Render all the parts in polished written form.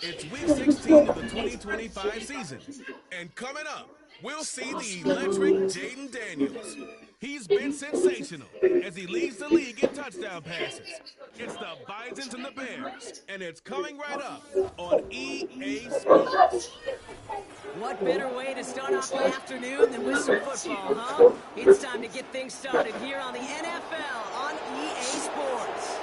It's week 16 of the 2025 season. And coming up, we'll see the electric Jaden Daniels. He's been sensational as he leads the league in touchdown passes. It's the Bisons and the Bears, and it's coming right up on EA Sports. What better way to start off the afternoon than with some football, huh? It's time to get things started here on the NFL on EA Sports.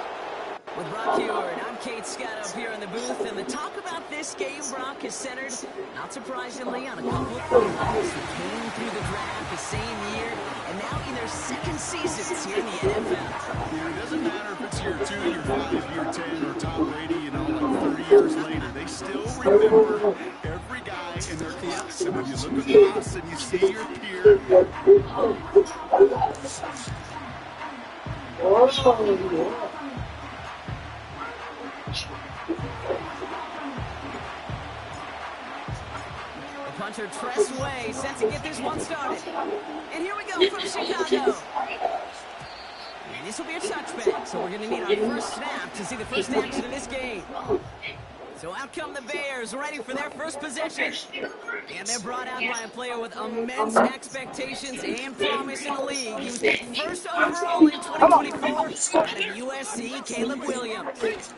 With Brock Heward, I'm Kate Scott up here in the booth, and the talk about this game, Brock, is centered, not surprisingly, on a couple of quarterbacks who came through the draft the same year and now in their second seasons here in the NFL. Yeah, it doesn't matter if it's year 2, year 5, year 10, or Tom Brady, like 30 years later. They still remember every guy in their class. And when you look across and you see your peer, Punter Tress Way set to get this one started. And here we go from Chicago. And this will be a touchback, so we're going to need our first snap to see the first action of this game. So out come the Bears, ready for their first possession. And they're brought out by a player with immense expectations and promise in the league. He was picked first overall in 2024 out of USC, Caleb Williams.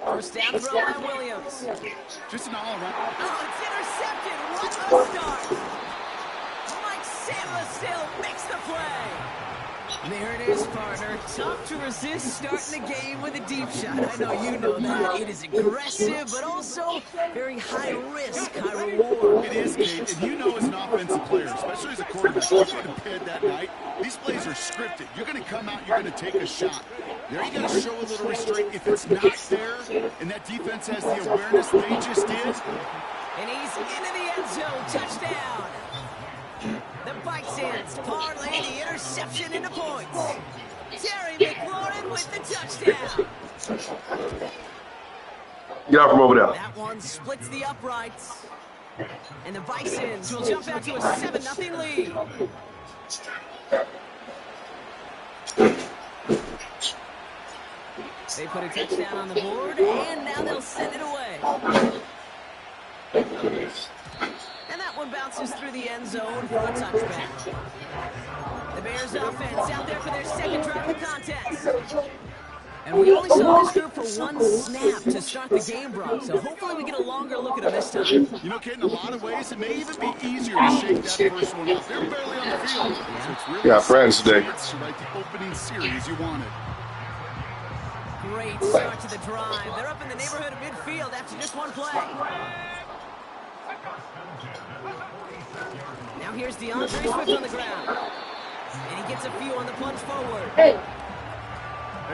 First down throw by Williams. just an all-around. Oh, it's intercepted. What a start. Mike Samuel makes the play. There it is, partner. Tough to resist starting the game with a deep shot. I know you know that. It is aggressive, but also very high risk, high reward. It is, Kate, and you know as an offensive player, especially as a quarterback, you're prepared that night. These plays are scripted. You're going to come out, you're going to take a shot. There you got to show a little restraint. If it's not there, and that defense has the awareness they just did. And he's into the end zone. Touchdown. The Bisons parlay the interception into points. Terry McLaurin with the touchdown. Get out from over there. That one splits the uprights. And the Bisons will jump out to a 7-0 lead. They put a touchdown on the board, and now they'll send it away. And that one bounces through the end zone for a touchback. The Bears offense out there for their second drive of the contest. And we only saw this group for one snap to start the game, Brock, so hopefully we get a longer look at them this time. You know, Kate, in a lot of ways, it may even be easier to shake that first one off. They're barely on the field. So it's really got friends today. To write the opening series you wanted. Great start to the drive. They're up in the neighborhood of midfield after just one play. Now here's DeAndre Swift on the ground. And he gets a few on the plunge forward. Hey,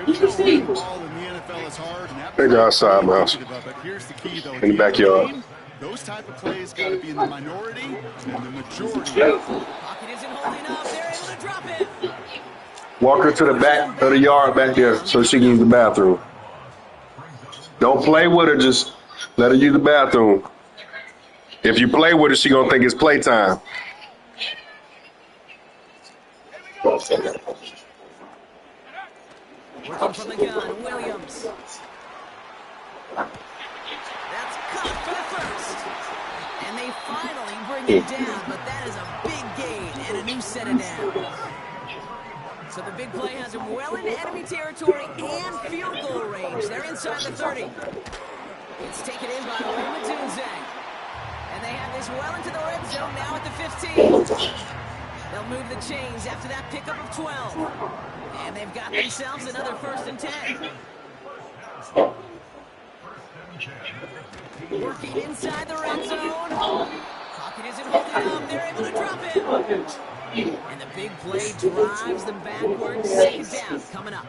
we know running the ball in the NFL is hard. And that They go outside, Miles. but here's the key, though. In the backyard. Those type of plays got to be in the minority and the majority. Pocket isn't holding up. They're able to drop it. Walk her to the back of the yard back there so she can use the bathroom. Don't play with her. Just let her use the bathroom. If you play with her, she gonna think it's playtime. Working from the gun, Williams. That's caught for the first. And they finally bring it down, but that is a big gain and a new set of downs. So the big play has them well into enemy territory and field goal range. They're inside the 30. It's taken in by Matunze. And they have this well into the red zone now at the 15. They'll move the chains after that pickup of 12. And they've got themselves another 1st and 10. Working inside the red zone. Pocket isn't holding up. They're able to drop it. And the big play drives them backwards. 2nd down coming up.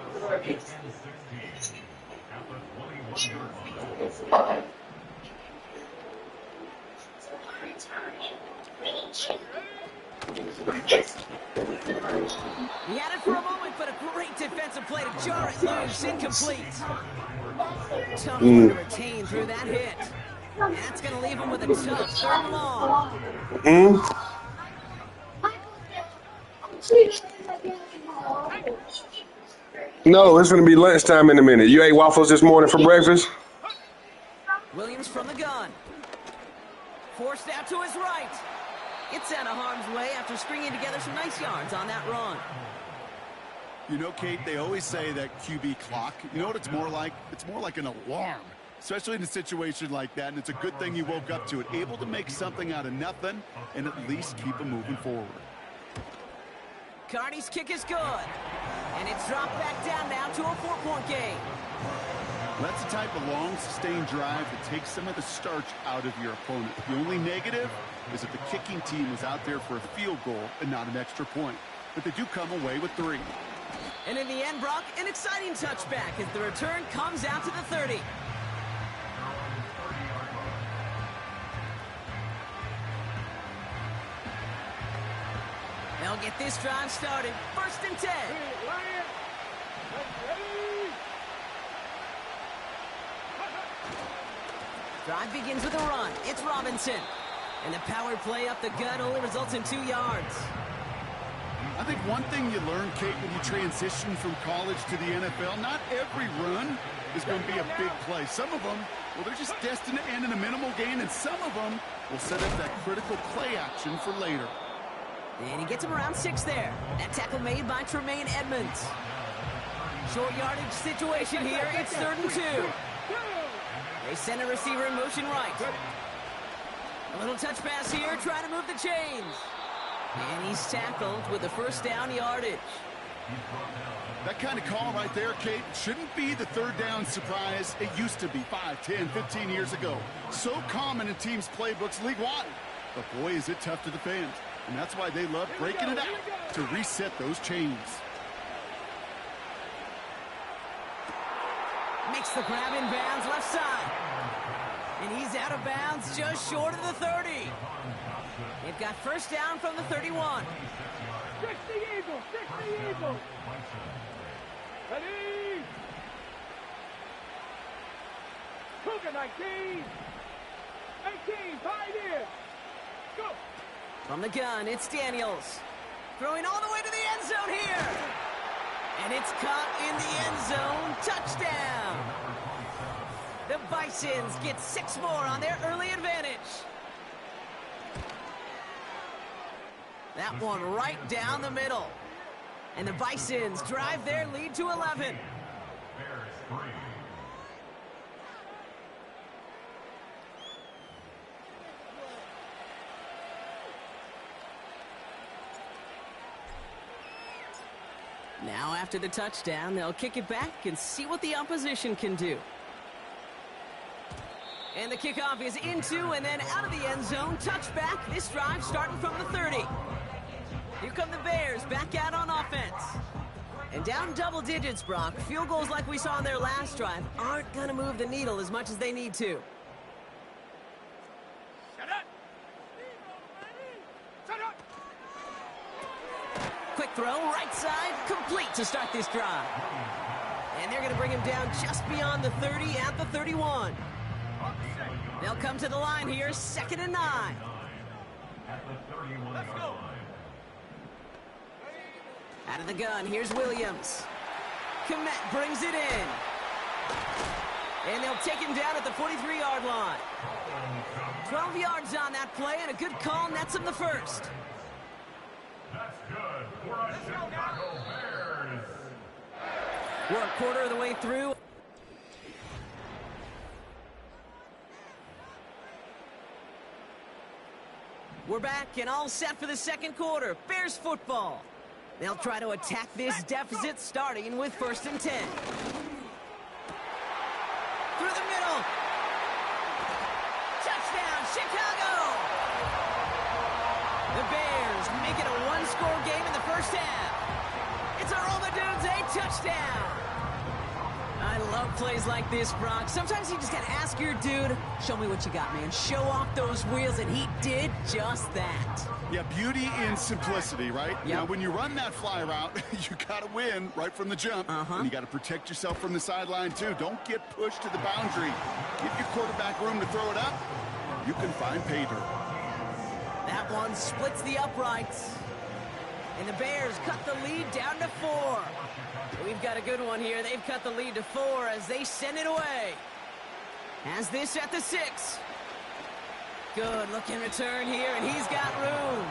He had it for a moment, but a great defensive play to jar it loose. Incomplete. Tough one to retain through that hit. And that's going to leave him with a tough 3rd and long. No, it's going to be lunchtime in a minute. You ate waffles this morning for breakfast? Williams from the gun. Forced out to his right. It's out of harm's way after stringing together some nice yards on that run. You know, Kate, they always say that QB clock, you know what it's more like? It's more like an alarm, especially in a situation like that, and it's a good thing you woke up to it, able to make something out of nothing and at least keep them moving forward. Carney's kick is good, and it's dropped back down now to a 4-point game. That's the type of long, sustained drive that takes some of the starch out of your opponent. The only negative is that the kicking team is out there for a field goal and not an extra point. But they do come away with 3. And in the end, Brock, an exciting touchback as the return comes out to the 30. They'll get this drive started. 1st and 10. Drive begins with a run. It's Robinson. And the power play up the gut only results in 2 yards. I think one thing you learn, Kate, when you transition from college to the NFL, not every run is going to be a big play. Some of them, well, they're just destined to end in a minimal gain, and some of them will set up that critical play action for later. And he gets him around 6 there. That tackle made by Tremaine Edmonds. Short yardage situation here. It's 3rd and 2. They send a receiver in motion right. A little touch pass here, trying to move the chains. And he's tackled with the 1st down yardage. That kind of call right there, Kate, shouldn't be the 3rd down surprise. It used to be 5, 10, 15 years ago. So common in teams' playbooks league-wide. But boy, is it tough to defend. And that's why they love breaking it out to reset those chains. Makes the grab in bounds left side. And he's out of bounds just short of the 30. They've got 1st down from the 31. 60 Eagles, 60 Eagles. Ready? Cougar 19. 18, 5 in. Go. From the gun, it's Daniels. Throwing all the way to the end zone here. And it's caught in the end zone. Touchdown. The Bisons get 6 more on their early advantage. That one right down the middle. And the Bisons drive their lead to 11. Now after the touchdown, they'll kick it back and see what the opposition can do. And the kickoff is into and then out of the end zone. Touchback. This drive starting from the 30. Here come the Bears back out on offense. And down double digits, Brock. Field goals like we saw on their last drive aren't going to move the needle as much as they need to. Quick throw, right side, complete to start this drive. And they're going to bring him down just beyond the 30 at the 31. They'll come to the line here, 2nd and 9. Let's go. Out of the gun, here's Williams. Komet brings it in. And they'll take him down at the 43-yard line. 12 yards on that play, and a good call nets him the 1st. That's good for a Chicago Bears. We're a quarter of the way through. We're back and all set for the 2nd quarter. Bears football. They'll try to attack this deficit starting with 1st and 10. Through the middle. Touchdown, Chicago! The Bears make it a 1-score game in the 1st half. It's a roll the dudes, a touchdown. I love plays like this, Brock. Sometimes you just gotta ask your dude, show me what you got, man. Show off those wheels, and he did just that. Yeah, beauty in simplicity, right? Yep. Now, when you run that fly route, you got to win right from the jump. And you got to protect yourself from the sideline, too. Don't get pushed to the boundary. Give your quarterback room to throw it up. You can find pay dirt. That one splits the uprights. And the Bears cut the lead down to 4. We've got a good one here. They've cut the lead to 4 as they send it away. Has this at the 6. Good looking return here, and he's got room.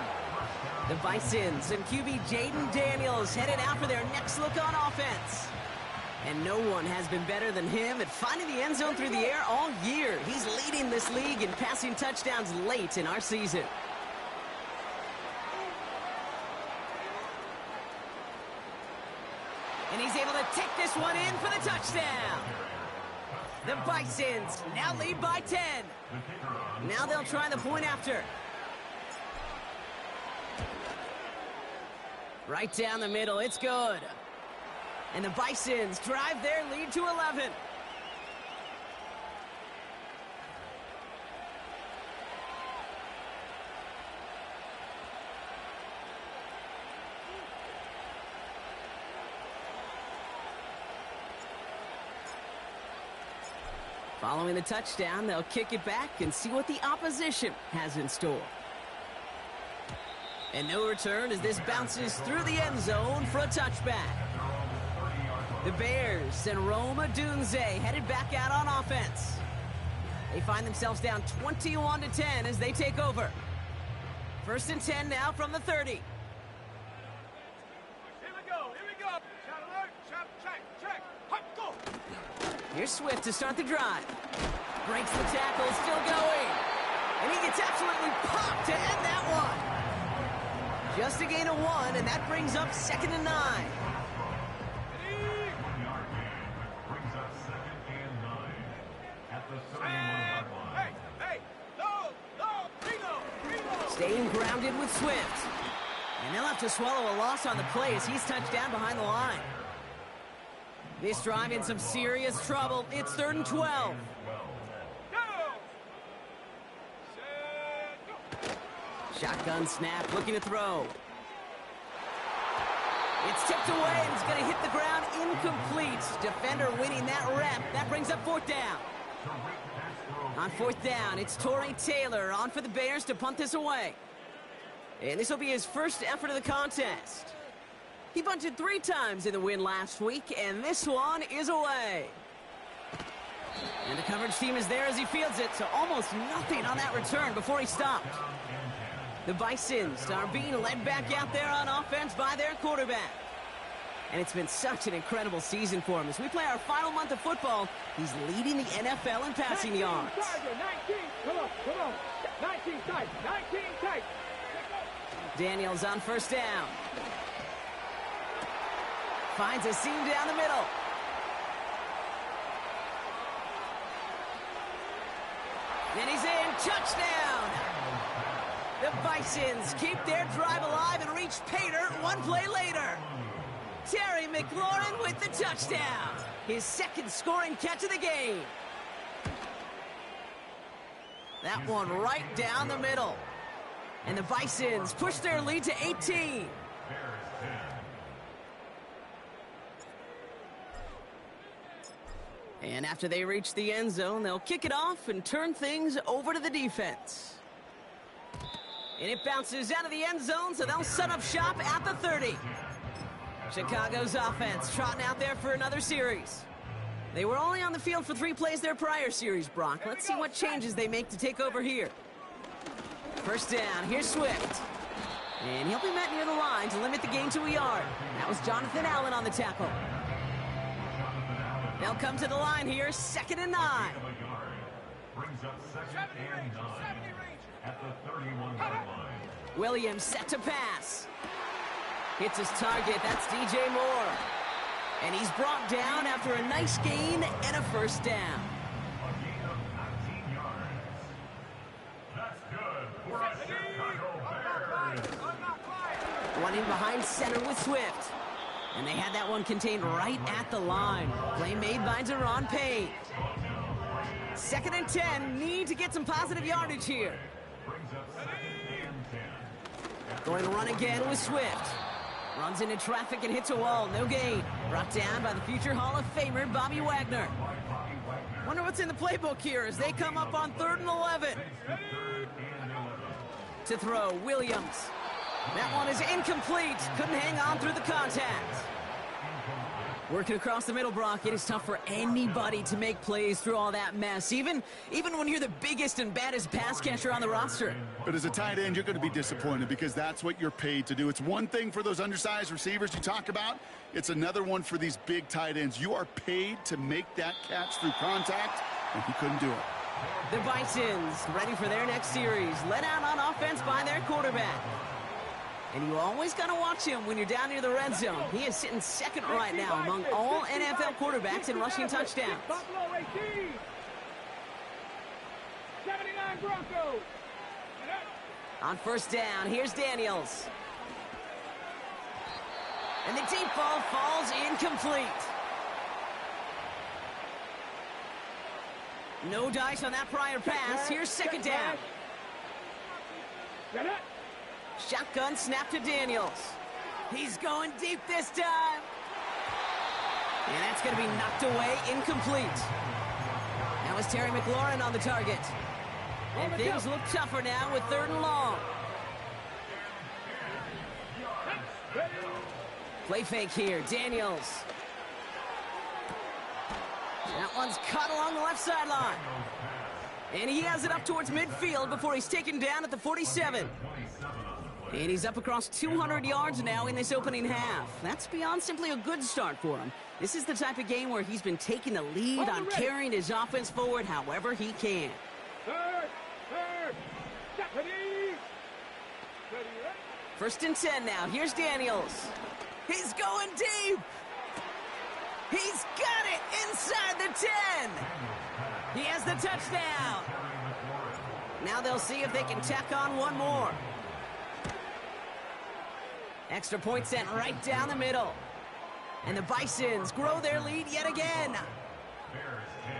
The Bisons and QB Jaden Daniels headed out for their next look on offense. And no one has been better than him at finding the end zone through the air all year. He's leading this league in passing touchdowns late in our season. And he's able to take this one in for the touchdown. The Bisons now lead by 10. Now they'll try the point after. Right down the middle, it's good. And the Bisons drive their lead to 11. Following the touchdown, they'll kick it back and see what the opposition has in store. And no return as this bounces through the end zone for a touchback. The Bears send Roma Dunze headed back out on offense. They find themselves down 21-10 as they take over. 1st and 10 now from the 30. Here we go. Shot alert, shot, check. Hop, go. Here's Swift to start the drive. Breaks the tackle, still going. And he gets absolutely popped to end that one. Just a gain of 1, and that brings up 2nd and 9. Brings up 2nd and 9 at the 31-yard line. Hey, Reno. Staying grounded with Swift. And they'll have to swallow a loss on the play as he's touched down behind the line. This drive in some serious trouble. It's 3rd and 12. Shotgun snap, looking to throw. It's tipped away, and it's going to hit the ground incomplete. Defender winning that rep. That brings up 4th down. On 4th down, it's Torrey Taylor on for the Bears to punt this away. And this will be his first effort of the contest. He bunted 3 times in the win last week, and this one is away. And the coverage team is there as he fields it, so almost nothing on that return before he stopped. The Bisons are being led back out there on offense by their quarterback. And it's been such an incredible season for him. As we play our final month of football, he's leading the NFL in passing yards. 19, come on. 19 tight. Daniels on 1st down. Finds a seam down the middle. And he's in. Touchdown! The Bisons keep their drive alive and reach Pater 1 play later. Terry McLaurin with the touchdown. His 2nd scoring catch of the game. That one right down the middle. And the Bisons push their lead to 18. And after they reach the end zone, they'll kick it off and turn things over to the defense. And it bounces out of the end zone, so they'll set up shop at the 30. Chicago's offense trotting out there for another series. They were only on the field for 3 plays their prior series, Brock. Let's see what changes they make to take over here. 1st down, here's Swift. And he'll be met near the line to limit the gain to a yard. That was Jonathan Allen on the tackle. They'll come to the line here, 2nd and 9. Brings up 2nd and 9 at the 31-yard line. Williams set to pass. Hits his target, that's DJ Moore. And he's brought down after a nice gain and a 1st down. A gain of 19 yards. That's good for a Chicago Bears. Running behind center with Swift. And they had that one contained right at the line. Play made by Deron Payne. 2nd and 10, need to get some positive yardage here. Brings up 2nd and 10. Going to run again with Swift. Runs into traffic and hits a wall, no gain. Brought down by the future Hall of Famer, Bobby Wagner. Wonder what's in the playbook here as they come up on 3rd and 11. To throw, Williams. That one is incomplete. Couldn't hang on through the contact. Working across the middle, Brock, it is tough for anybody to make plays through all that mess, even when you're the biggest and baddest pass catcher on the roster. But as a tight end, you're going to be disappointed because that's what you're paid to do. It's one thing for those undersized receivers you talk about. It's another one for these big tight ends. You are paid to make that catch through contact, and he couldn't do it. The Bisons ready for their next series, led out on offense by their quarterback. And you always got to watch him when you're down near the red zone. He is sitting second right now among all NFL quarterbacks in rushing touchdowns. Buffalo 18. 79 Broncos. On first down, here's Daniels. And the deep ball falls incomplete. No dice on that prior pass. Here's second down. Shotgun snap to Daniels. He's going deep this time. And that's going to be knocked away, incomplete. That was Terry McLaurin on the target. And things look tougher now with 3rd and long. Play fake here, Daniels. That one's cut along the left sideline. And he has it up towards midfield before he's taken down at the 47. And he's up across 200 yards now in this opening half. That's beyond simply a good start for him. This is the type of game where he's been taking the lead on carrying his offense forward however he can. First and 10 now. Here's Daniels. He's going deep. He's got it inside the 10. He has the touchdown. Now they'll see if they can tack on one more. Extra point sent right down the middle. And the Bisons grow their lead yet again. Bears 10.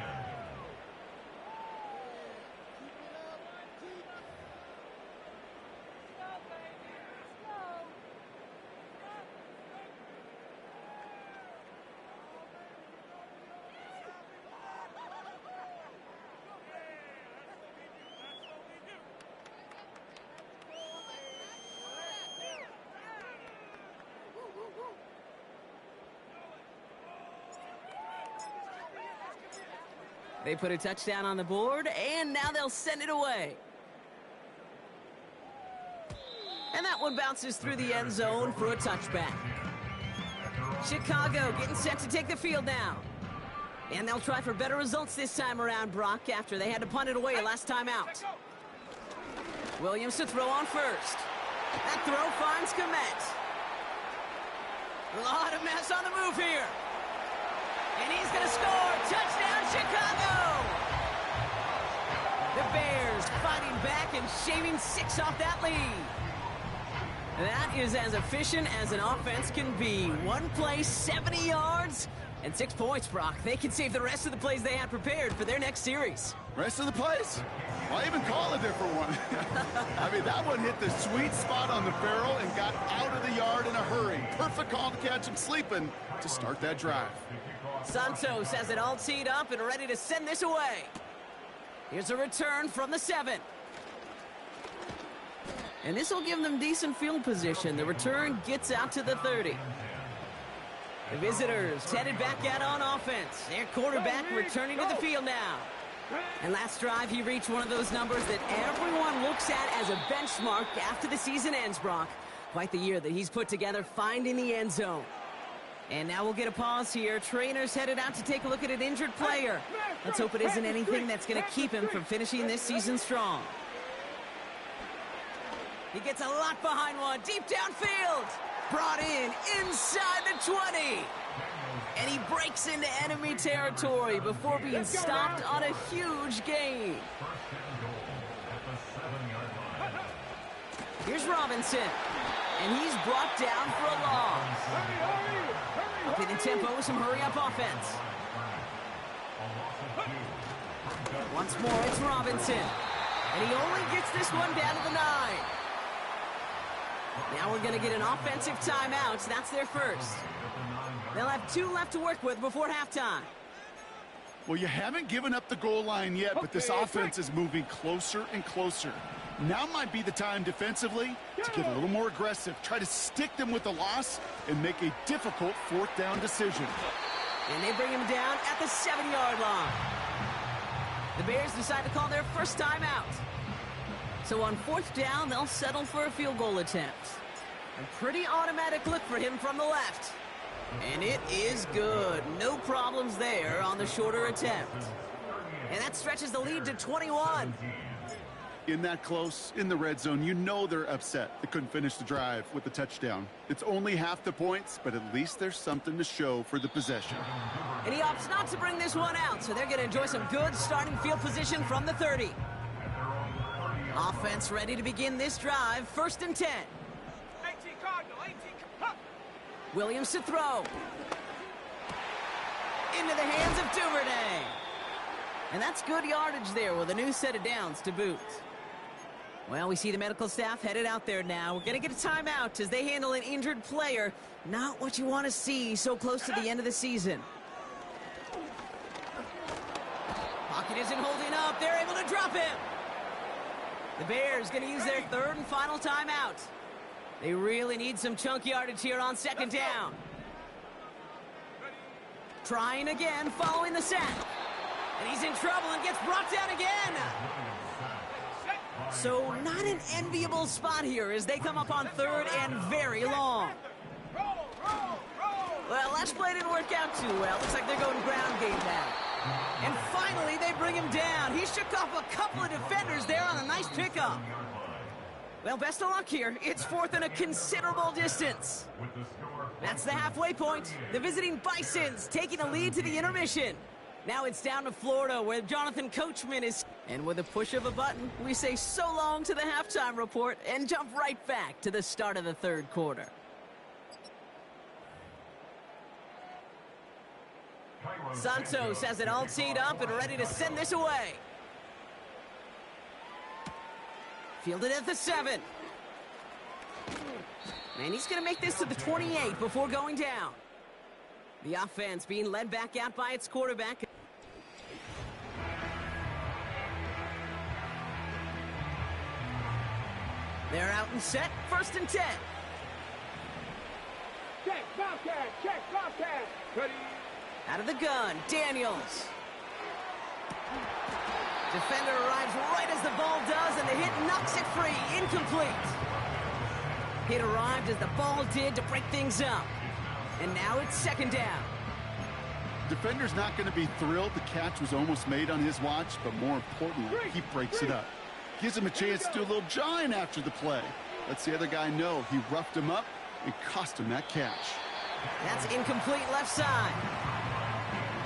They put a touchdown on the board, and now they'll send it away. And that one bounces through the end zone for a touchback. Chicago getting set to take the field now. And they'll try for better results this time around, Brock, after they had to punt it away last time out. Williams to throw on first. That throw finds Komet. A lot of mess on the move here. And he's going to score. Touchdown, Chicago! The Bears fighting back and shaving 6 off that lead. That is as efficient as an offense can be. One play, 70 yards, and 6 points, Brock. They can save the rest of the plays they had prepared for their next series. Rest of the plays? Why even call a different one? I mean, that one hit the sweet spot on the barrel and got out of the yard in a hurry. Perfect call to catch him sleeping to start that drive. Santos has it all teed up and ready to send this away. Here's a return from the 7. And this will give them decent field position. The return gets out to the 30. The visitors headed back out on offense. Their quarterback returning to the field now. And last drive, he reached one of those numbers that everyone looks at as a benchmark after the season ends, Brock. Quite the year that he's put together finding the end zone. And now we'll get a pause here. Trainers headed out to take a look at an injured player. Let's hope it isn't anything that's going to keep him from finishing this season strong. He gets a lot behind one, deep downfield. Brought in inside the 20. And he breaks into enemy territory before being stopped on a huge gain. Here's Robinson. And he's brought down for a loss. Upping the tempo with some hurry-up offense. Once more, it's Robinson. And he only gets this one down to the 9. Now we're going to get an offensive timeout. That's their first. They'll have 2 left to work with before halftime. Well, you haven't given up the goal line yet, but this offense is moving closer and closer. Now might be the time defensively to get a little more aggressive, try to stick them with the loss, and make a difficult fourth down decision. And they bring him down at the 7-yard line. The Bears decide to call their first timeout. So on fourth down, they'll settle for a field goal attempt. A pretty automatic look for him from the left. And it is good. No problems there on the shorter attempt. And that stretches the lead to 21. In that close, in the red zone, you know they're upset. They couldn't finish the drive with the touchdown. It's only half the points, but at least there's something to show for the possession. And he opts not to bring this one out, so they're going to enjoy some good starting field position from the 30. Offense ready to begin this drive, 1st and 10. 18 Cardinal, 18. Huh. Williams to throw. Into the hands of Duvernay. And that's good yardage there with a new set of downs to boot. Well, we see the medical staff headed out there now. We're going to get a timeout as they handle an injured player. Not what you want to see so close to the end of the season. Pocket isn't holding up. They're able to drop him. The Bears going to use their 3rd and final timeout. They really need some chunk yardage here on 2nd down. Trying again following the sack. And he's in trouble and gets brought down again. So not an enviable spot here as they come up on 3rd and very long. Well, last play didn't work out too well. Looks like they're going ground game now. And finally, they bring him down. He shook off a couple of defenders there on a nice pickup. Well, best of luck here. It's 4th and a considerable distance. That's the halfway point. The visiting Bisons taking a lead to the intermission. Now it's down to Florida where Jonathan Coachman is. And with a push of a button, we say so long to the halftime report and jump right back to the start of the 3rd quarter. Santos has it all teed up and ready to send this away. Fielded at the 7. And he's going to make this to the 28 before going down. The offense being led back out by its quarterback. They're out and set, 1st and 10. Check, Bobcat, check, Bobcat. Ready. Out of the gun, Daniels. Defender arrives right as the ball does, and the hit knocks it free, incomplete. Hit arrived as the ball did to break things up. And now it's 2nd down. Defender's not going to be thrilled the catch was almost made on his watch, but more importantly, he breaks it up. Gives him a chance to do a little jawing after the play. Lets the other guy know he roughed him up and cost him that catch. That's incomplete left side.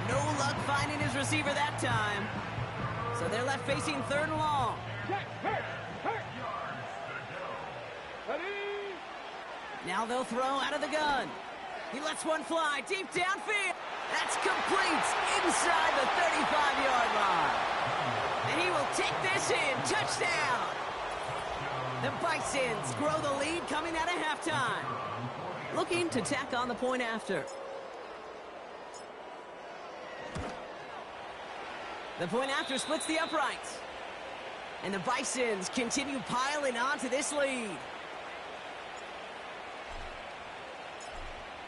No luck finding his receiver that time. So they're left facing 3rd and long. Check, hurt, hurt. Ready. Now they'll throw out of the gun. He lets one fly deep downfield. That's complete inside the 35-yard line. And he will take this in. Touchdown. The Bisons grow the lead coming out of halftime. Looking to tack on the point after. The point after splits the uprights. And the Bisons continue piling on to this lead.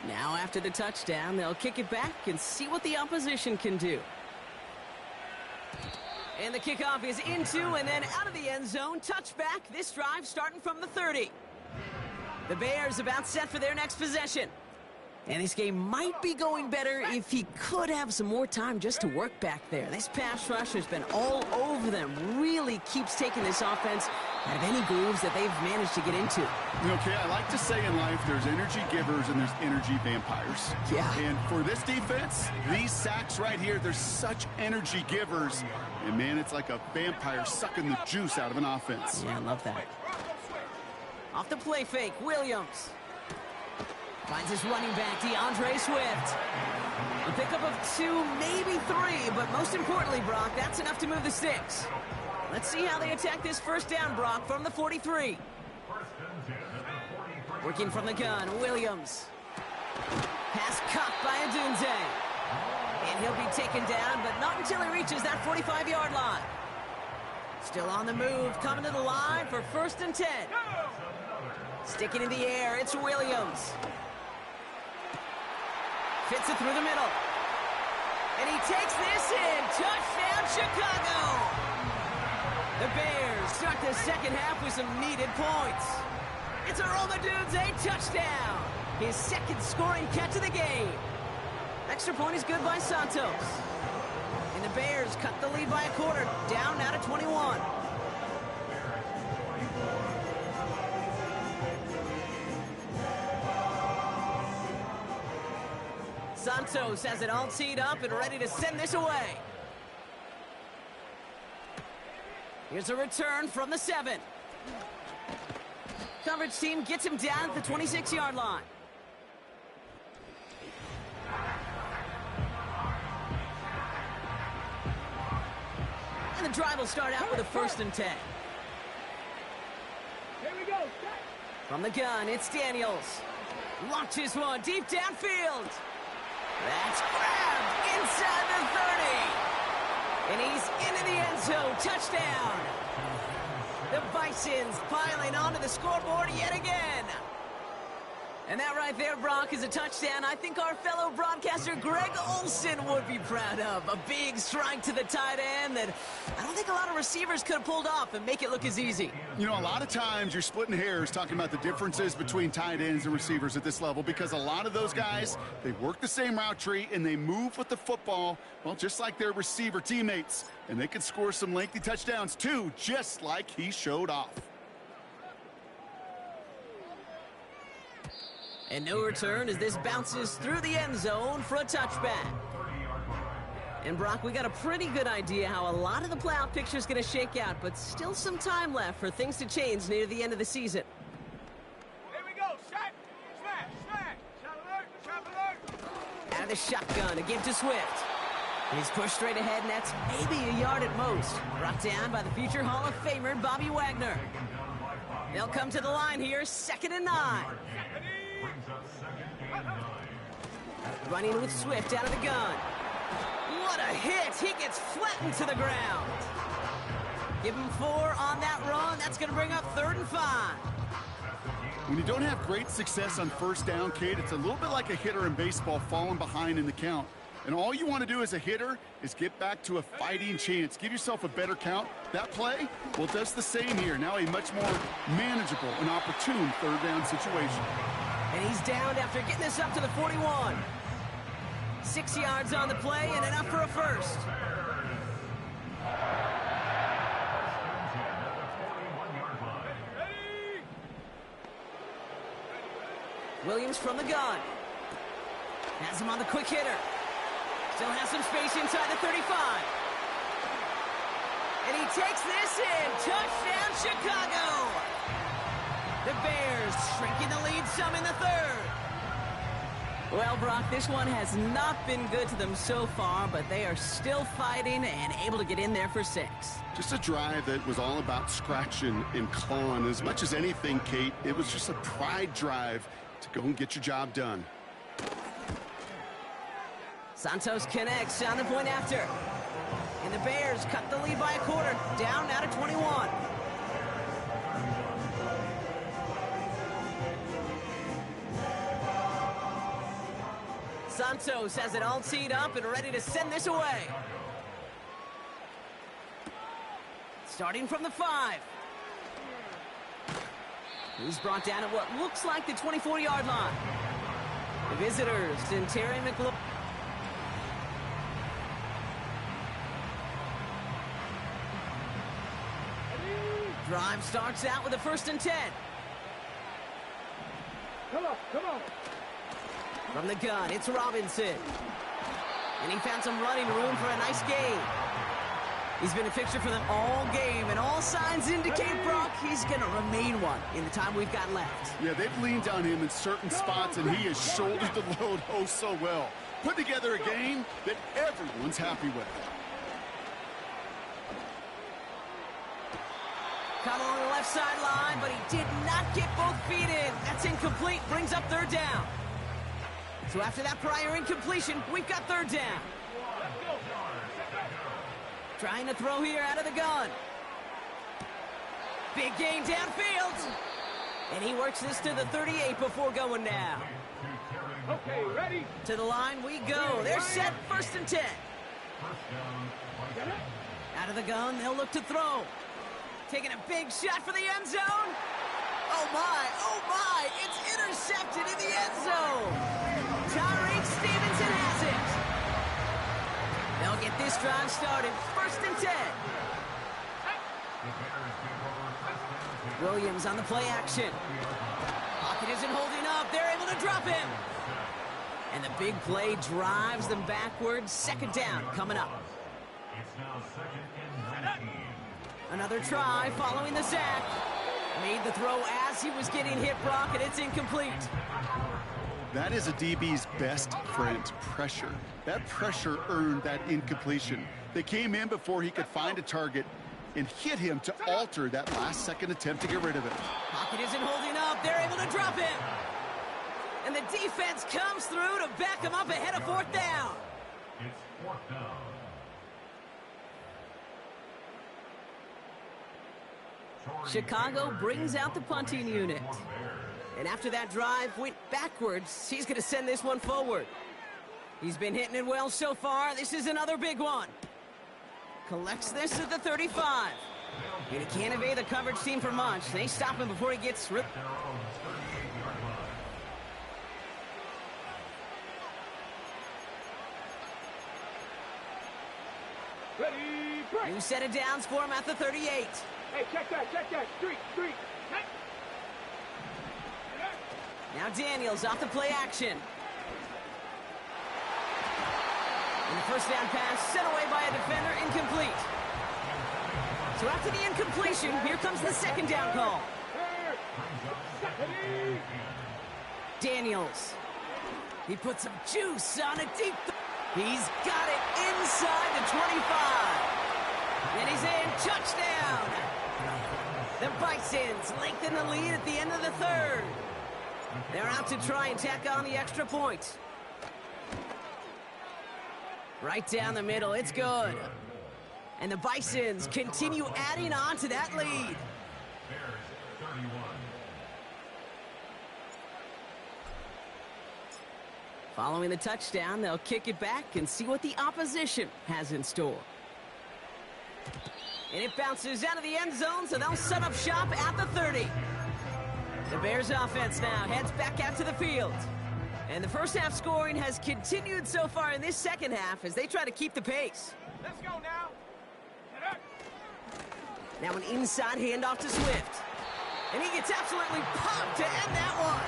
Now after the touchdown, they'll kick it back and see what the opposition can do. And the kickoff is into and then out of the end zone. Touchback, this drive starting from the 30. The Bears about set for their next possession. And this game might be going better if he could have some more time just to work back there. This pass rush has been all over them. Really keeps taking this offense out of any grooves that they've managed to get into. Okay, I like to say in life there's energy givers and there's energy vampires. Yeah. And for this defense, these sacks right here, they're such energy givers. And man, it's like a vampire sucking the juice out of an offense. Yeah, I love that. Off the play fake, Williams. Finds his running back, DeAndre Swift. A pickup of 2, maybe 3, but most importantly, Brock, that's enough to move the sticks. Let's see how they attack this first down, Brock, from the 43. Working from the gun, Williams. Pass caught by Adunze. And he'll be taken down, but not until he reaches that 45-yard line. Still on the move, coming to the line for 1st and 10. Sticking in the air, it's Williams. Fits it through the middle. And he takes this in. Touchdown, Chicago! The Bears start the second half with some needed points. It's a Romadude's a touchdown. His 2nd scoring catch of the game. Extra point is good by Santos. And the Bears cut the lead by a quarter, down now to 21. Santos has it all teed up and ready to send this away. Here's a return from the 7. Coverage team gets him down at the 26-yard line. And the drive will start out with a 1st and 10. Here we go. From the gun, it's Daniels. Launches one deep downfield. That's grabbed inside the 30. And he's into the end zone. Touchdown. The Bisons piling onto the scoreboard yet again. And that right there, Brock, is a touchdown I think our fellow broadcaster Greg Olson would be proud of. A big strike to the tight end that I don't think a lot of receivers could have pulled off and make it look as easy. You know, a lot of times you're splitting hairs talking about the differences between tight ends and receivers at this level because a lot of those guys, they work the same route tree and they move with the football, well, just like their receiver teammates. And they can score some lengthy touchdowns too, just like he showed off. And no return as this bounces through the end zone for a touchback. And Brock, we got a pretty good idea how a lot of the playoff picture is going to shake out, but still some time left for things to change near the end of the season. Here we go. Shot. Smash. Smash. Shot alert. Shot alert. Out of the shotgun, a give to Swift. He's pushed straight ahead, and that's maybe a yard at most. Brought down by the future Hall of Famer, Bobby Wagner. They'll come to the line here, 2nd and 9. Running with Swift out of the gun. What a hit! He gets flattened to the ground. Give him 4 on that run. That's going to bring up 3rd and 5. When you don't have great success on 1st down, Kate, it's a little bit like a hitter in baseball falling behind in the count. And all you want to do as a hitter is get back to a fighting chance. Give yourself a better count. That play, well, does the same here. Now a much more manageable and opportune 3rd down situation. And he's downed after getting this up to the 41. 6 yards on the play and enough for a 1st. Williams from the gun. Has him on the quick hitter. Still has some space inside the 35. And he takes this in. Touchdown, Chicago. The Bears shrinking the lead some in the 3rd. Well, Brock, this one has not been good to them so far, but they are still fighting and able to get in there for 6. Just a drive that was all about scratching and clawing. As much as anything, Kate, it was just a pride drive to go and get your job done. Santos connects on the point after. And the Bears cut the lead by a quarter, down now to 21. Santos has it all teed up and ready to send this away. Starting from the 5. He's brought down at what looks like the 24-yard line. The visitors and Terry McLaurin. Drive starts out with a 1st and 10. Come on. Come on. From the gun, it's Robinson. And he found some running room for a nice gain. He's been a fixture for them all game, and all signs indicate, Brock, he's going to remain one in the time we've got left. Yeah, they've leaned on him in certain spots, and he has shouldered the load oh so well. Put together a game that everyone's happy with. Caught along the left sideline, but he did not get both feet in. That's incomplete, brings up 3rd down. So after that prior incompletion, we've got 3rd down. Trying to throw here out of the gun. Big gain downfield. And he works this to the 38 before going down. Okay, ready? To the line we go. They're set, 1st and 10. Out of the gun, they'll look to throw. Taking a big shot for the end zone. Oh my, it's intercepted in the end zone. Tyreek Stevenson has it. They'll get this drive started, 1st and 10. Williams on the play action. Pocket isn't holding up. They're able to drop him. And the big play drives them backwards. 2nd down coming up. It's now 2nd and 19. Another try following the sack. Made the throw as he was getting hit, Brock, and it's incomplete. That is a DB's best friend, pressure. That pressure earned that incompletion. They came in before he could find a target and hit him to alter that last-second attempt to get rid of it. Pocket isn't holding up. They're able to drop him. And the defense comes through to back him up ahead of 4th down. It's 4th down. Chicago brings out the punting unit. And after that drive went backwards, he's going to send this one forward. He's been hitting it well so far. This is another big one. Collects this at the 35. And he can't evade the coverage team for much. They stop him before he gets ripped. Ready, break! New set of downs for him at the 38. Hey, check that. Street. Hey. Now Daniels off the play action. And the 1st down pass sent away by a defender, incomplete. So after the incompletion, here comes the 2nd down call. Daniels. He puts some juice on a deep. He's got it inside the 25. And he's in. Touchdown. The Bisons lengthen the lead at the end of the 3rd. They're out to try and tack on the extra point. Right down the middle. It's good. And the Bisons continue adding on to that lead. Bears 31. Following the touchdown, they'll kick it back and see what the opposition has in store. And it bounces out of the end zone, so they'll set up shop at the 30. The Bears offense now heads back out to the field. And the 1st half scoring has continued so far in this 2nd half as they try to keep the pace. Let's go now. Now an inside handoff to Swift. And he gets absolutely popped to end that one.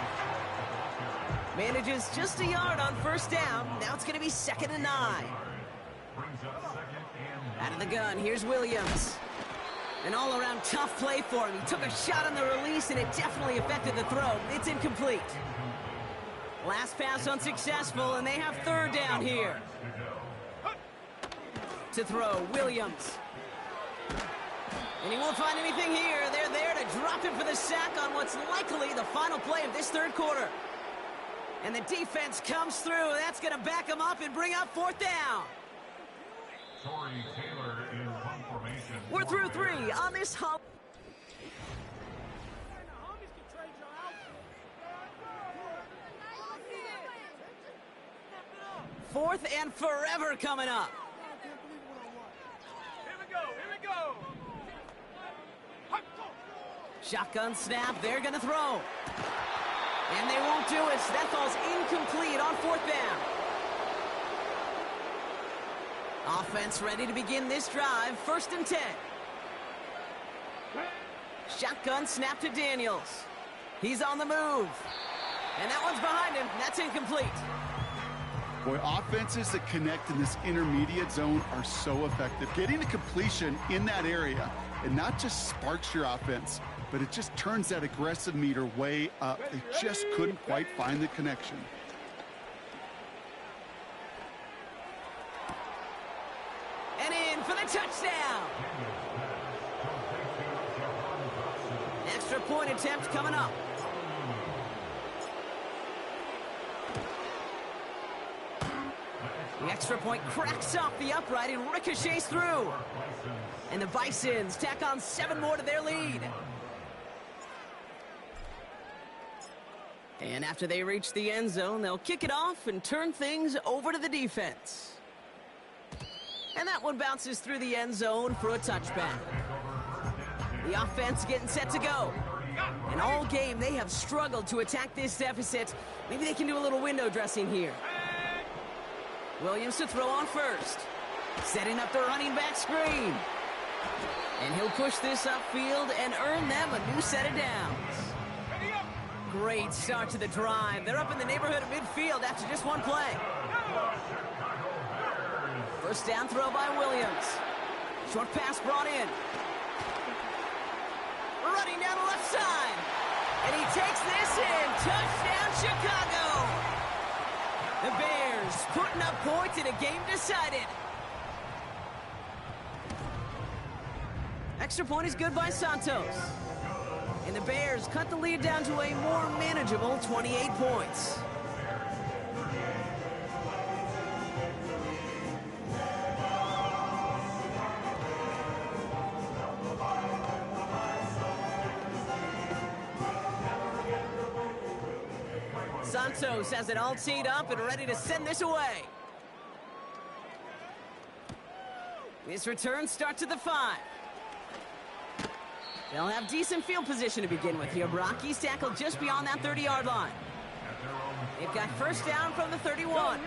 Manages just a yard on 1st down. Now it's going to be 2nd and 9. Brings up 2nd and 9. Out of the gun, here's Williams. An all-around tough play for him. He took a shot on the release, and it definitely affected the throw. It's incomplete. Last pass unsuccessful, and they have 3rd down here. To throw, Williams. And he won't find anything here. They're there to drop him for the sack on what's likely the final play of this 3rd quarter. And the defense comes through. That's going to back him up and bring up 4th down. Torrey Taylor in punt formation. We're through 3 on this hump. Fourth and forever coming up. Here we go. Shotgun snap, they're gonna throw. And they won't do it. That falls incomplete on 4th down. Offense ready to begin this drive. 1st and 10. Shotgun snap to Daniels. He's on the move. And that one's behind him. That's incomplete. Boy, offenses that connect in this intermediate zone are so effective. Getting a completion in that area, it not just sparks your offense, but it just turns that aggressive meter way up. They just couldn't quite find the connection. And in for the touchdown. Extra point attempt coming up. The extra point cracks off the upright and ricochets through. And the Bisons tack on 7 more to their lead. And after they reach the end zone, they'll kick it off and turn things over to the defense. And that one bounces through the end zone for a touchback. The offense getting set to go. And all game, they have struggled to attack this deficit. Maybe they can do a little window dressing here. Williams to throw on first. Setting up the running back screen. And he'll push this upfield and earn them a new set of downs. Great start to the drive. They're up in the neighborhood of midfield after just one play. First down throw by Williams. Short pass brought in. Running down the left side. And he takes this in. Touchdown, Chicago. The Bears putting up points in a game decided. Extra point is good by Santos. And the Bears cut the lead down to a more manageable 28 points. Santos has it all teed up and ready to send this away. This return starts at the 5. They'll have decent field position to begin with here, Brock. He's tackled just beyond that 30-yard line. They've got first down from the 31.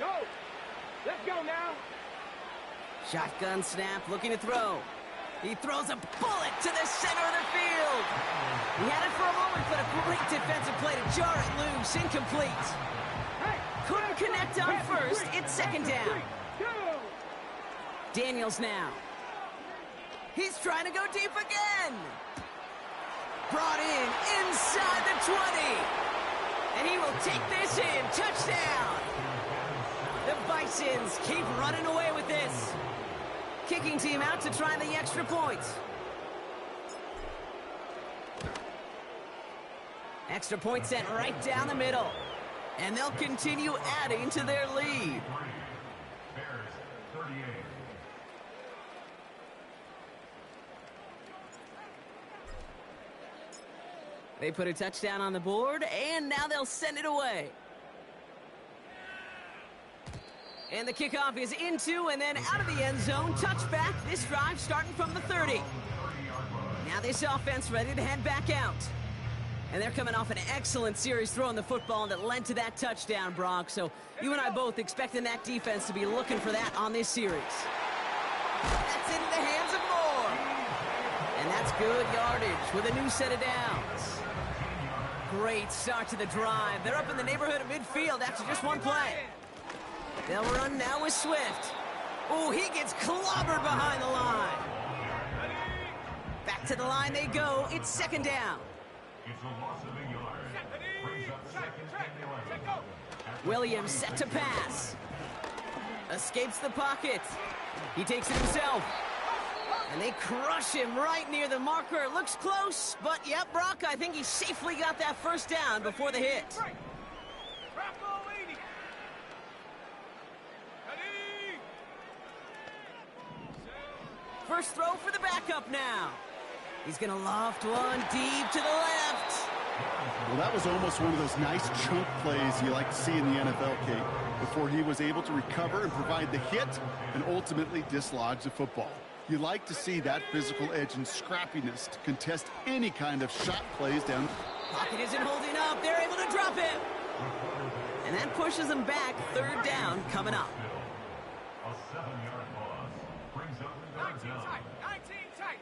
Go! Let's go now! Shotgun snap, looking to throw. He throws a bullet to the center of the field. He had it for a moment, but a great defensive play to jar it loose. Incomplete. Couldn't connect on first. It's second down. Daniels now. He's trying to go deep again. Brought in inside the 20. And he will take this in. Touchdown. The Bisons keep running away with this. Kicking team out to try the extra point. Extra point sent right down the middle. And they'll continue adding to their lead. Bears 38. They put a touchdown on the board, and now they'll send it away. And the kickoff is into and then out of the end zone. Touchback, this drive starting from the 30. Now this offense ready to head back out. And they're coming off an excellent series throwing the football that led to that touchdown, Brock. So you and I both expecting that defense to be looking for that on this series. That's into the hands of Moore. And that's good yardage with a new set of downs. Great start to the drive. They're up in the neighborhood of midfield after just one play. They'll run now with Swift. Oh, he gets clobbered behind the line. Back to the line they go. It's second down. It's a loss of a yard. Brings up second and 11. Williams set to pass. Escapes the pocket. He takes it himself. And they crush him right near the marker. Looks close, but yep, Brock, I think he safely got that first down before the hit. First throw for the backup now. He's going to loft one deep to the left. Well, that was almost one of those nice chunk plays you like to see in the NFL, Kate, before he was able to recover and provide the hit and ultimately dislodge the football. You like to see that physical edge and scrappiness to contest any kind of shot plays down. Pocket isn't holding up. They're able to drop him. And that pushes them back. Third down coming up. A 7-yard loss. Brings up the 19 down. tight. 19 tight.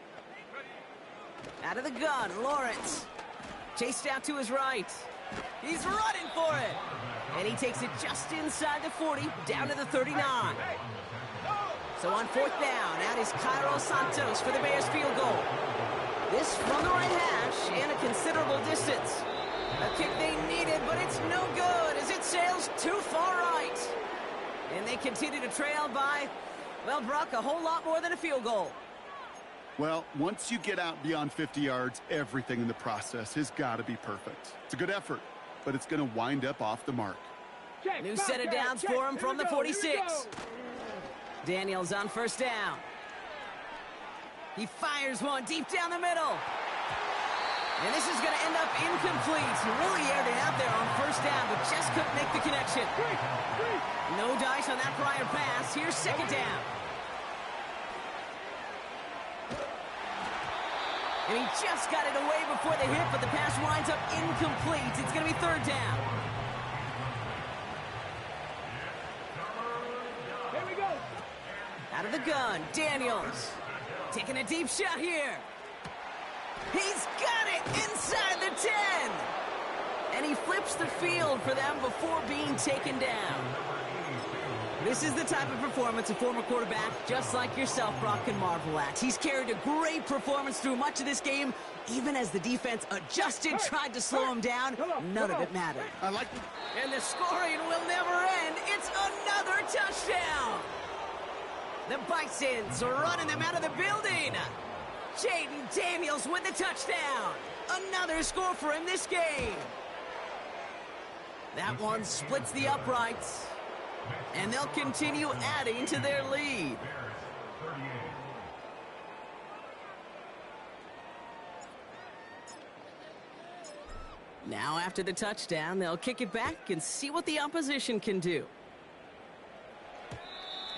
Out of the gun, Lawrence. Chased out to his right. He's running for it. And he takes it just inside the 40, down to the 39. So on fourth down, out is Cairo Santos for the Bears field goal. This from the right hash and a considerable distance. A kick they needed, but it's no good as it sails too far right. And they continue to trail by, well, Brock, a whole lot more than a field goal. Well, once you get out beyond 50 yards, everything in the process has got to be perfect. It's a good effort, but it's going to wind up off the mark. New set of downs for him from the 46. Daniels on first down. He fires one deep down the middle. And this is going to end up incomplete. He really aired it out there on first down, but just couldn't make the connection. No dice on that prior pass. Here's second down. And he just got it away before the hit, but the pass winds up incomplete. It's going to be third down. Here we go. Out of the gun, Daniels. Taking a deep shot here. He's got it inside the 10. And he flips the field for them before being taken down. This is the type of performance a former quarterback, just like yourself, Brock, can marvel at. He's carried a great performance through much of this game. Even as the defense adjusted, tried to slow him down, none of it mattered. I like the... And the scoring will never end. It's another touchdown. The Bisons are running them out of the building. Jaden Daniels with the touchdown. Another score for him this game. That one splits the uprights. And they'll continue adding to their lead. Now after the touchdown, they'll kick it back and see what the opposition can do.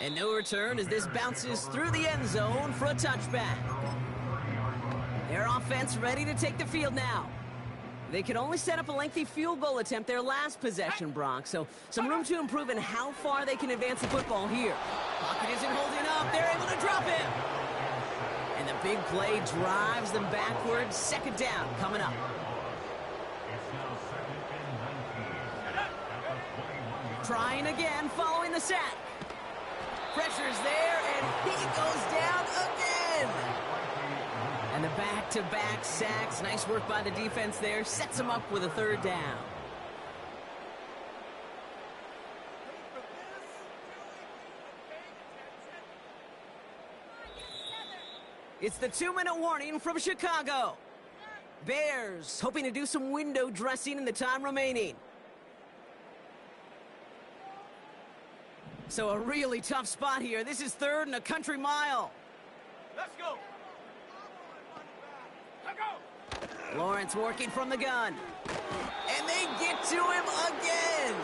And no return as this bounces through the end zone for a touchback. Their offense ready to take the field now. They could only set up a lengthy field goal attempt their last possession, Brock, so some room to improve in how far they can advance the football here. Pocket isn't holding up. They're able to drop him. And the big play drives them backwards. Second down coming up. Trying again following the sack. Pressure's there, and he goes down again. And the back-to-back sacks. Nice work by the defense there. Sets him up with a third down. It's the 2-minute warning from Chicago. Bears hoping to do some window dressing in the time remaining. So a really tough spot here. This is third and a country mile. Let's go. Let's go. Lawrence working from the gun. And they get to him again.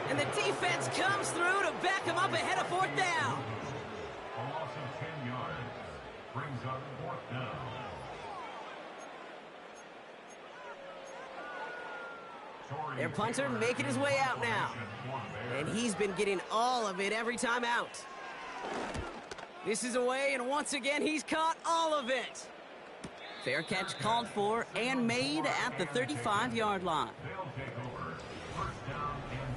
And the defense comes through to back him up ahead of fourth down. A loss of 10 yards brings up fourth down. Their punter making his way out now. And he's been getting all of it every time out. This is away, and once again, he's caught all of it. Fair catch called for and made at the 35-yard line. They'll take over. First down and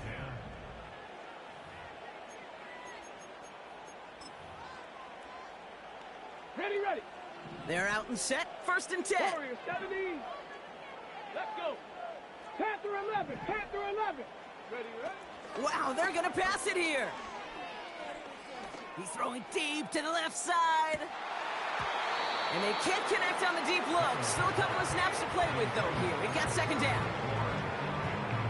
10. Ready, ready. They're out and set. First and 10. Warriors 70. Let's go. Panther 11. Panther 11. Ready, ready. Wow, they're going to pass it here. He's throwing deep to the left side. And they can't connect on the deep look. Still a couple of snaps to play with, though, here. We've got second down.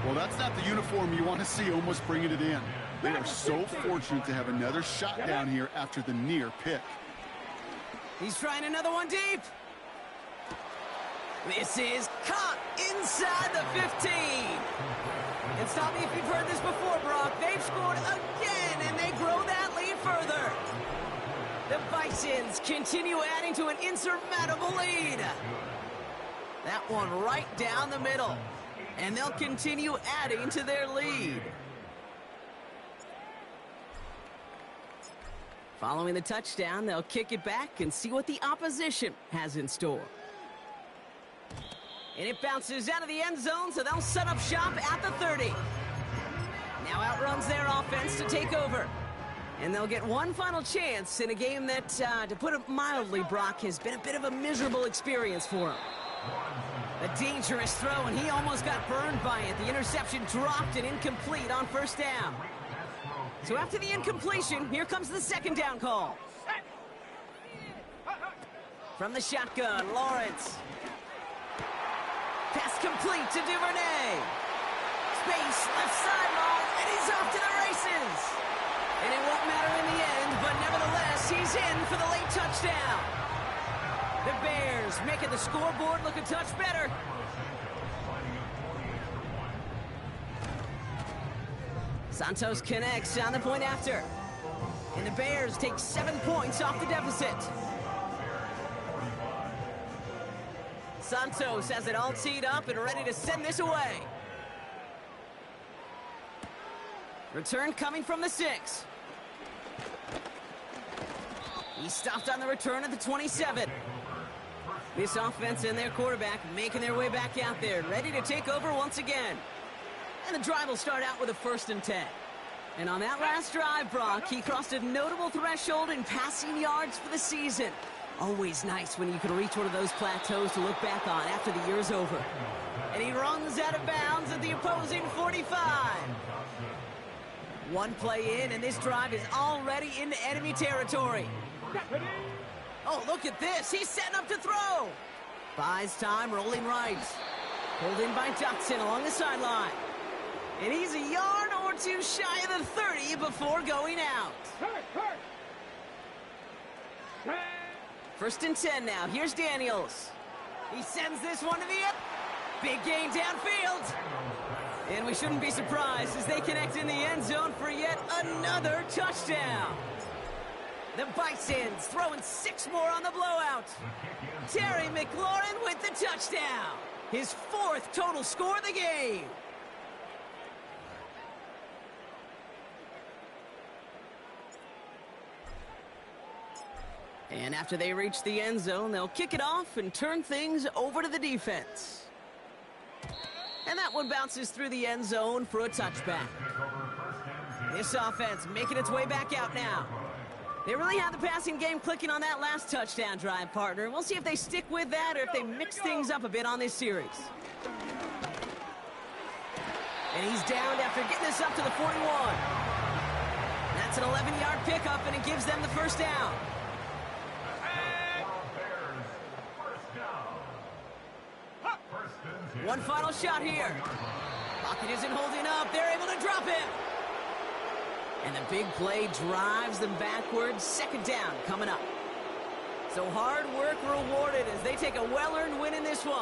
Well, that's not the uniform you want to see almost bringing it in. They are so fortunate to have another shot down here after the near pick. He's trying another one deep. This is caught inside the 15. And stop me if you've heard this before, Brock. They've scored again, and they grow that lead further. The Bisons continue adding to an insurmountable lead. That one right down the middle. And they'll continue adding to their lead. Following the touchdown, they'll kick it back and see what the opposition has in store. And it bounces out of the end zone, so they'll set up shop at the 30. Now outruns their offense to take over. And they'll get one final chance in a game that, to put it mildly, Brock, has been a bit of a miserable experience for him. A dangerous throw, and he almost got burned by it. The interception dropped and incomplete on first down. So after the incompletion, here comes the second down call. From the shotgun, Lawrence. Pass complete to Duvernay. space, left sideline, and he's off to the races. And it won't matter in the end, but nevertheless, he's in for the late touchdown. The Bears making the scoreboard look a touch better. Santos connects on the point after. And the Bears take 7 points off the deficit. Santos has it all teed up and ready to send this away. Return coming from the 6. He stopped on the return at the 27. This offense and their quarterback making their way back out there, ready to take over once again. And the drive will start out with a 1st and 10. And on that last drive, Brock, he crossed a notable threshold in passing yards for the season. Always nice when you can reach one of those plateaus to look back on after the year's over. And he runs out of bounds at the opposing 45. One play in, and this drive is already into enemy territory. Oh, look at this. He's setting up to throw. Buys time, rolling right. Pulled in by Dotson along the sideline. And he's a yard or two shy of the 30 before going out. 1st and 10 now. Here's Daniels. He sends this one to the end. Big gain downfield. And we shouldn't be surprised as they connect in the end zone for yet another touchdown. The Bisons throwing 6 more on the blowout. Terry McLaurin with the touchdown. His 4th total score of the game. And after they reach the end zone, they'll kick it off and turn things over to the defense. And that one bounces through the end zone for a touchback. This offense making its way back out now. They really had the passing game clicking on that last touchdown drive, partner. We'll see if they stick with that or if they mix things up a bit on this series. And he's downed after getting this up to the 41. That's an 11-yard pickup, and it gives them the 1st down. One final shot here. Pocket isn't holding up. They're able to drop him. And the big play drives them backwards. 2nd down coming up. So hard work rewarded as they take a well-earned win in this one.